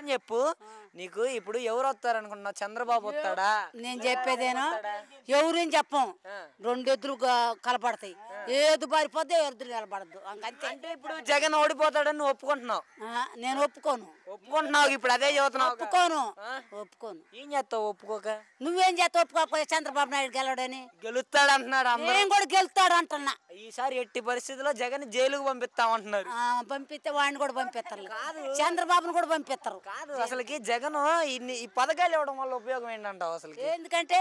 నిజం చెప్పు, నీకు ఇప్పుడు ఎవరు వస్తారు అనుకుంటున్నావు? చంద్రబాబు వస్తాడా? నేను చెప్పేదేను ఎవరేం చెప్పం, రెండు ఎద్దులు కలపడతాయి, ఏది పారిపోతే ఎద్దులు నిలబడద్దు అంతే. అంటే ఇప్పుడు జగన్ ఓడిపోతాడని నువ్వు ఒప్పుకుంటున్నావు? నేను ఒప్పుకోను. ఒప్పుకుంటున్నావు ఇప్పుడు అదే చదువుతున్నావు? ఒప్పుకోను. ఏం చేస్తావు ఒప్పుకోక? నువ్వేం చేస్తావు ఒప్పుకోకపోతే? చంద్రబాబు నాయుడు గెలవడని గెలుస్తాడు అంటున్నారు, నేను కూడా గెలుస్తాడు అంటున్నా. ఈసారి ఎట్టి పరిస్థితుల్లో జగన్ జైలుకు పంపిస్తామంటున్నారు. పంపిస్తే వాడిని కూడా పంపిస్తారు, చంద్రబాబును కూడా పంపిస్తారు. కాదు అసలుకి జగన్ ఈ పథకాలు ఇవ్వడం వల్ల ఉపయోగం ఏంటంటావు అసలు? ఎందుకంటే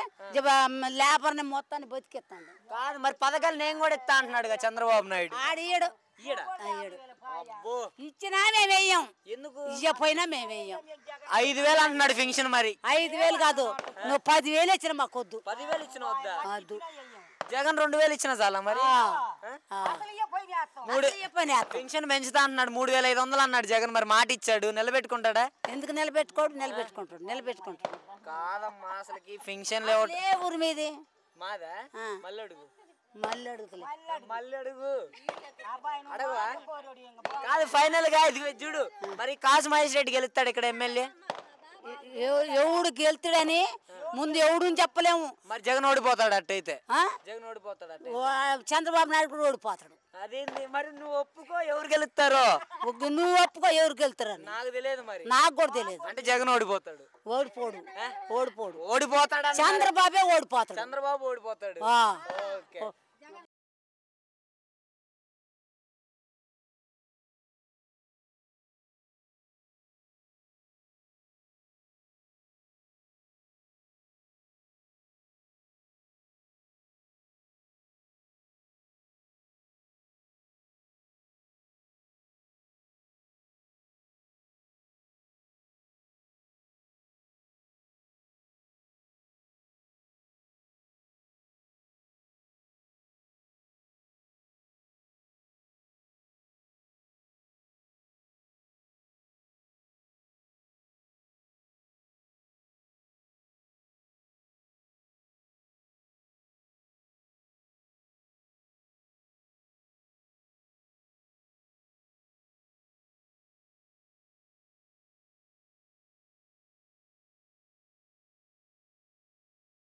లేబర్ని మొత్తాన్ని బతికిస్తాడు. కాదు మరి పథకాలు నేను కూడా ఇస్తా అంటున్నాడు చంద్రబాబు నాయుడు. ఆడియడు ఇచ్చినా మేము వెయ్యం, ఎందుకు ఇవ్వపోయినా మేము వెయ్యం. 5,000 అంటున్నాడు పెన్షన్. మరి 5,000 కాదు, నువ్వు 10,000 ఇచ్చిన మాకు వద్దు. 10,000 ఇచ్చిన వద్దా? జగన్ 2,000 ఇచ్చిన చాలా. మరి పెన్షన్ పెంచుతా అన్నాడు, 3,500 అన్నాడు జగన్. మరి మాట ఇచ్చాడు, నిలబెట్టుకుంటాడా? ఎందుకు నిలబెట్టుకోడు? నిలబెట్టుకుంటాడు. కాదమ్మా అసలుకి పెన్షన్ ఊరి మీది మాదా? మళ్ళీ అడుగు. కాదు ఫైనల్ గా ఇది చూడు, మరి కాసు మహేష్ రెడ్డి గెలుస్తాడు ఇక్కడ ఎమ్మెల్యే. ఎవడు గెలుతాడని ముందు ఎవడు చెప్పలేము. మరి జగన్ ఓడిపోతాడు అట్టయితే? జగన్ ఓడిపోతాడు, చంద్రబాబు నాయుడు కూడా ఓడిపోతాడు. అదేంది మరి? నువ్వు ఒప్పుకో, ఎవరు గెలుస్తారో నువ్వు ఒప్పుకో, ఎవరు గెలుతారని నాకు తెలియదు. మరి నాకు కూడా తెలియదు. అంటే జగన్ ఓడిపోతాడు? ఓడిపోడు. ఓడిపోతాడు. చంద్రబాబే ఓడిపోతాడు. చంద్రబాబు ఓడిపోతాడు.